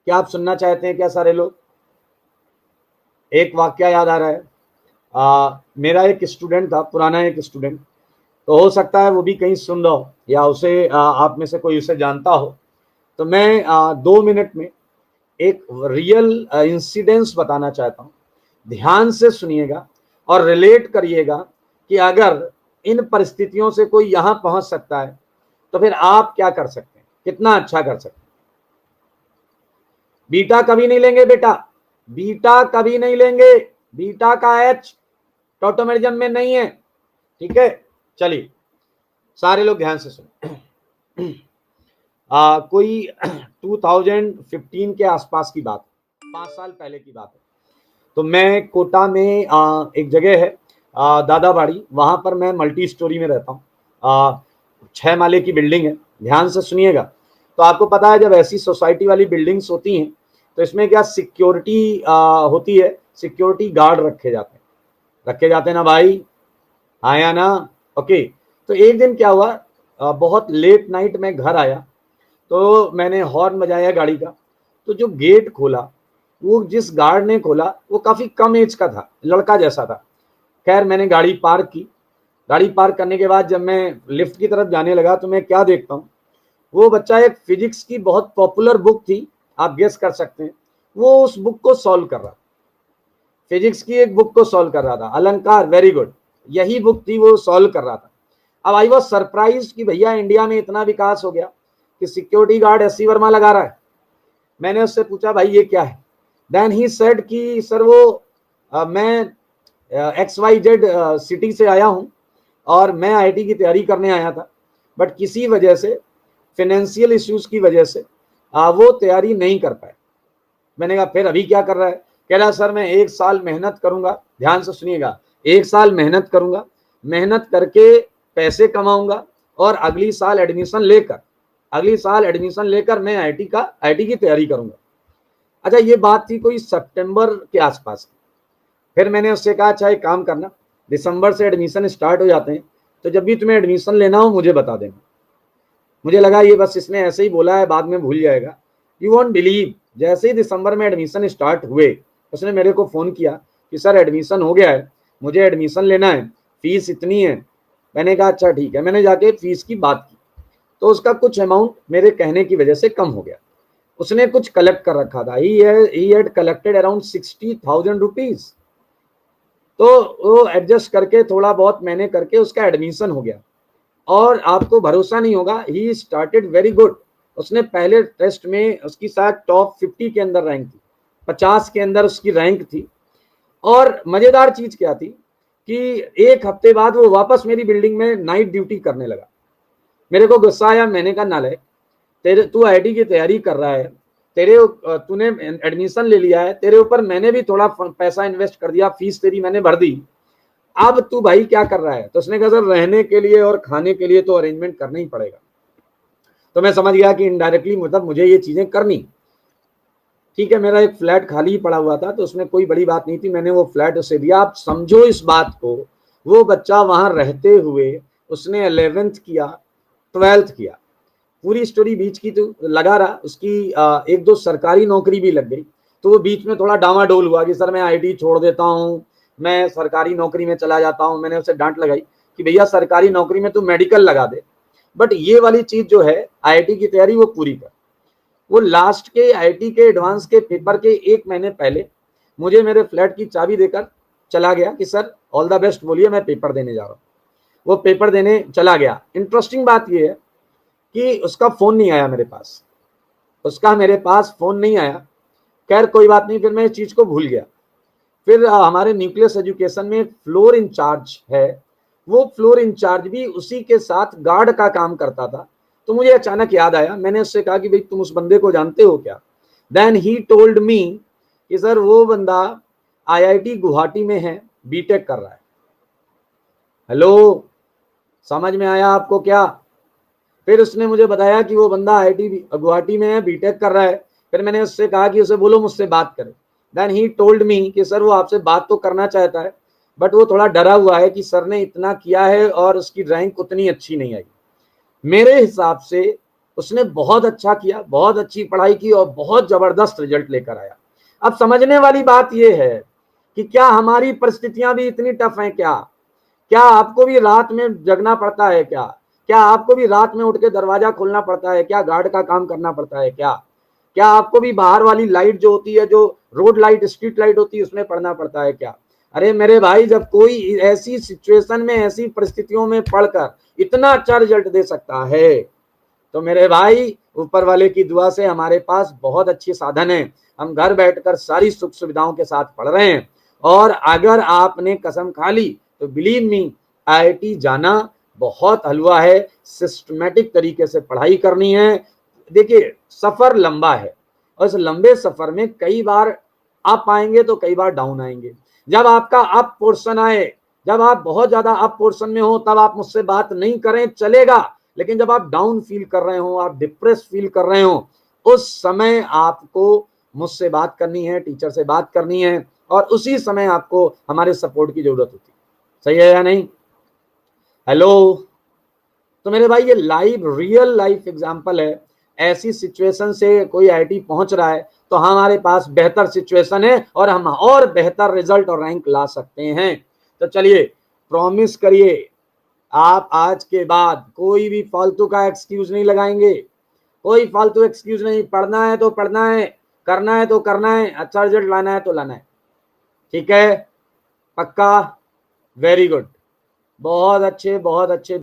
क्या आप सुनना चाहते हैं क्या सारे लोग? एक वाक्या याद आ रहा है। मेरा एक स्टूडेंट था, पुराना एक स्टूडेंट, तो हो सकता है वो भी कहीं सुन रहा हो या उसे आप में से कोई उसे जानता हो। तो मैं 2 मिनट में एक रियल इंसिडेंस बताना चाहता हूँ। ध्यान से सुनिएगा और रिलेट करिएगा कि अगर इन परिस्थितियों से कोई यहां पहुंच सकता है तो फिर आप क्या कर सकते हैं, कितना अच्छा कर सकते हैं। बीटा कभी नहीं लेंगे बेटा, बीटा कभी नहीं लेंगे। बीटा का एच टोटोमेरिज्म में नहीं है, ठीक है। चलिए सारे लोग ध्यान से सुनो। कोई 2015 के आसपास की बात, 5 साल पहले की बात है। तो मैं कोटा में एक जगह है दादाबाड़ी, वहां पर मैं मल्टी स्टोरी में रहता हूँ। 6 माले की बिल्डिंग है, ध्यान से सुनिएगा। तो आपको पता है जब ऐसी सोसाइटी वाली बिल्डिंग्स होती हैं तो इसमें क्या सिक्योरिटी होती है, सिक्योरिटी गार्ड रखे जाते हैं ना भाई, आया ना? ओके। तो एक दिन क्या हुआ, बहुत लेट नाइट में घर आया तो मैंने हॉर्न बजाया गाड़ी का। तो जो गेट खोला, वो जिस गार्ड ने खोला वो काफी कम एज का था, लड़का जैसा था। खैर मैंने गाड़ी पार्क की। गाड़ी पार्क करने के बाद जब मैं लिफ्ट की तरफ जाने लगा तो मैं क्या देखता हूँ, वो बच्चा एक फिजिक्स की बहुत पॉपुलर बुक थी, आप गेस कर सकते हैं, वो उस बुक को सॉल्व कर रहा था। फिजिक्स की एक बुक को सॉल्व कर रहा था, अलंकार, वेरी गुड, यही बुक थी, वो सॉल्व कर रहा था। अब आई वॉज सरप्राइज कि भैया इंडिया में इतना विकास हो गया कि सिक्योरिटी गार्ड एससी वर्मा लगा रहा है। मैंने उससे पूछा भाई ये क्या है? देन ही सेड कि सर वो मैं XYZ सिटी से आया हूँ और मैं आईटी की तैयारी करने आया था, बट किसी वजह से, फाइनेंशियल इश्यूज की वजह से वो तैयारी नहीं कर पाए। मैंने कहा फिर अभी क्या कर रहा है? कह रहा सर मैं 1 साल मेहनत करूंगा, ध्यान से सुनिएगा, 1 साल मेहनत करूंगा, मेहनत करके पैसे कमाऊंगा और अगली साल एडमिशन लेकर मैं आईटी की तैयारी करूंगा। अच्छा, ये बात थी कोई सितंबर के आसपास। फिर मैंने उससे कहा अच्छा एक काम करना, दिसंबर से एडमिशन स्टार्ट हो जाते हैं, तो जब भी तुम्हें एडमिशन लेना हो मुझे बता देना। मुझे लगा ये बस इसने ऐसे ही बोला है, बाद में भूल जाएगा। यू वॉन्ट बिलीव, जैसे ही दिसंबर में एडमिशन स्टार्ट हुए उसने मेरे को फ़ोन किया कि सर एडमिशन हो गया है, मुझे एडमिशन लेना है, फीस इतनी है। मैंने कहा अच्छा ठीक है। मैंने जाके फीस की बात की तो उसका कुछ अमाउंट मेरे कहने की वजह से कम हो गया। उसने कुछ कलेक्ट कर रखा था, he had collected around 60,000 rupees. तो वो एडजस्ट करके थोड़ा बहुत मैंने करके उसका एडमिशन हो गया। और आपको भरोसा नहीं होगा, ही स्टार्टेड वेरी गुड। उसने पहले टेस्ट में उसकी शायद टॉप 50 के अंदर रैंक थी, 50 के अंदर उसकी रैंक थी। और मजेदार चीज क्या थी कि 1 हफ्ते बाद वो वापस मेरी बिल्डिंग में नाइट ड्यूटी करने लगा। मेरे को गुस्सा आया, मैंने कहा नाले, तेरे तू आईटी की तैयारी कर रहा है, तूने एडमिशन ले लिया है, तेरे ऊपर मैंने भी थोड़ा पैसा इन्वेस्ट कर दिया, फीस तेरी मैंने भर दी, अब तू भाई क्या कर रहा है? तो उसने कहा सर रहने के लिए और खाने के लिए तो अरेंजमेंट करना ही पड़ेगा। तो मैं समझ गया कि इनडायरेक्टली मतलब मुझे ये चीजें करनी। ठीक है, मेरा एक फ्लैट खाली पड़ा हुआ था तो उसमें कोई बड़ी बात नहीं थी, मैंने वो फ्लैट उसे दिया। आप समझो इस बात को, वो बच्चा वहां रहते हुए उसने 11th किया, 12th किया, पूरी स्टोरी बीच की तो लगा रहा। उसकी 1-2 सरकारी नौकरी भी लग गई। तो वो बीच में थोड़ा डामाडोल हुआ कि सर मैं आईटी छोड़ देता हूँ, मैं सरकारी नौकरी में चला जाता हूँ। मैंने उसे डांट लगाई कि भैया सरकारी नौकरी में तू मेडिकल लगा दे, बट ये वाली चीज जो है आईटी की तैयारी वो पूरी कर। वो लास्ट के आईटी के एडवांस के पेपर के 1 महीने पहले मुझे मेरे फ्लैट की चाबी देकर चला गया कि सर ऑल द बेस्ट बोलिए, मैं पेपर देने जा रहा हूँ। वो पेपर देने चला गया। इंटरेस्टिंग बात ये है कि उसका फोन नहीं आया मेरे पास, उसका मेरे पास फोन नहीं आया। खैर कोई बात नहीं, फिर मैं इस चीज को भूल गया। फिर हमारे न्यूक्लियस एजुकेशन में फ्लोर इंचार्ज है, वो फ्लोर इंचार्ज भी उसी के साथ गार्ड का काम करता था। तो मुझे अचानक याद आया, मैंने उससे कहा कि भाई तुम उस बंदे को जानते हो क्या? देन ही टोल्ड मी कि सर वो बंदा आईआईटी गुवाहाटी में है, बीटेक कर रहा है। हेलो, समझ में आया आपको क्या? फिर उसने मुझे बताया कि वो बंदा आईआईटी गुवाहाटी में है, बीटेक कर रहा है। फिर मैंने उससे कहा कि उसे बोलो मुझसे बात करे। देन ही टोल्ड मी कि सर वो आपसे बात तो करना चाहता है, बट वो थोड़ा डरा हुआ है कि सर ने इतना किया है और उसकी रैंक उतनी अच्छी नहीं आई। मेरे हिसाब से उसने बहुत अच्छा किया, बहुत अच्छी पढ़ाई की और बहुत जबरदस्त रिजल्ट लेकर आया। अब समझने वाली बात यह है कि क्या हमारी परिस्थितियां भी इतनी टफ हैं? क्या आपको भी रात में जगना पड़ता है? क्या आपको भी रात में उठ के दरवाजा खोलना पड़ता है? क्या गार्ड का काम करना पड़ता है? क्या आपको भी बाहर वाली लाइट जो होती है, जो रोड लाइट, स्ट्रीट लाइट होती है, उसमें पढ़ना पड़ता है? क्या अरे मेरे भाई, जब कोई ऐसी सिचुएशन में, ऐसी परिस्थितियों में पढ़कर इतना अच्छा रिजल्ट दे सकता है, तो मेरे भाई ऊपर वाले की दुआ से हमारे पास बहुत अच्छी साधन है। हम घर बैठकर सारी सुख सुविधाओं के साथ पढ़ रहे हैं। और अगर आपने कसम खा ली तो बिलीव मी, आईआईटी जाना बहुत हलवा है। सिस्टमेटिक तरीके से पढ़ाई करनी है। देखिए, सफर लंबा है और इस लंबे सफर में कई बार अप आएंगे तो कई बार डाउन आएंगे। जब आपका अप पोर्शन आए, जब आप बहुत ज्यादा अप पोर्शन में हो, तब आप मुझसे बात नहीं करें, चलेगा। लेकिन जब आप डाउन फील कर रहे हो, आप डिप्रेस फील कर रहे हो, उस समय आपको मुझसे बात करनी है, टीचर से बात करनी है, और उसी समय आपको हमारे सपोर्ट की जरूरत होती है। सही है या नहीं? हेलो। तो मेरे भाई, ये लाइव, रियल लाइफ एग्जांपल है। ऐसी सिचुएशन से कोई आईआईटी पहुंच रहा है तो हमारे पास बेहतर सिचुएशन है और हम और बेहतर रिजल्ट और रैंक ला सकते हैं। तो चलिए, प्रॉमिस करिए, आप आज के बाद कोई भी फालतू का एक्सक्यूज नहीं लगाएंगे। कोई फालतू एक्सक्यूज नहीं। पढ़ना है तो पढ़ना है, करना है तो करना है, अच्छा रिजल्ट लाना है तो लाना है। ठीक है? पक्का? Very good. बहुत अच्छे, बहुत अच्छे।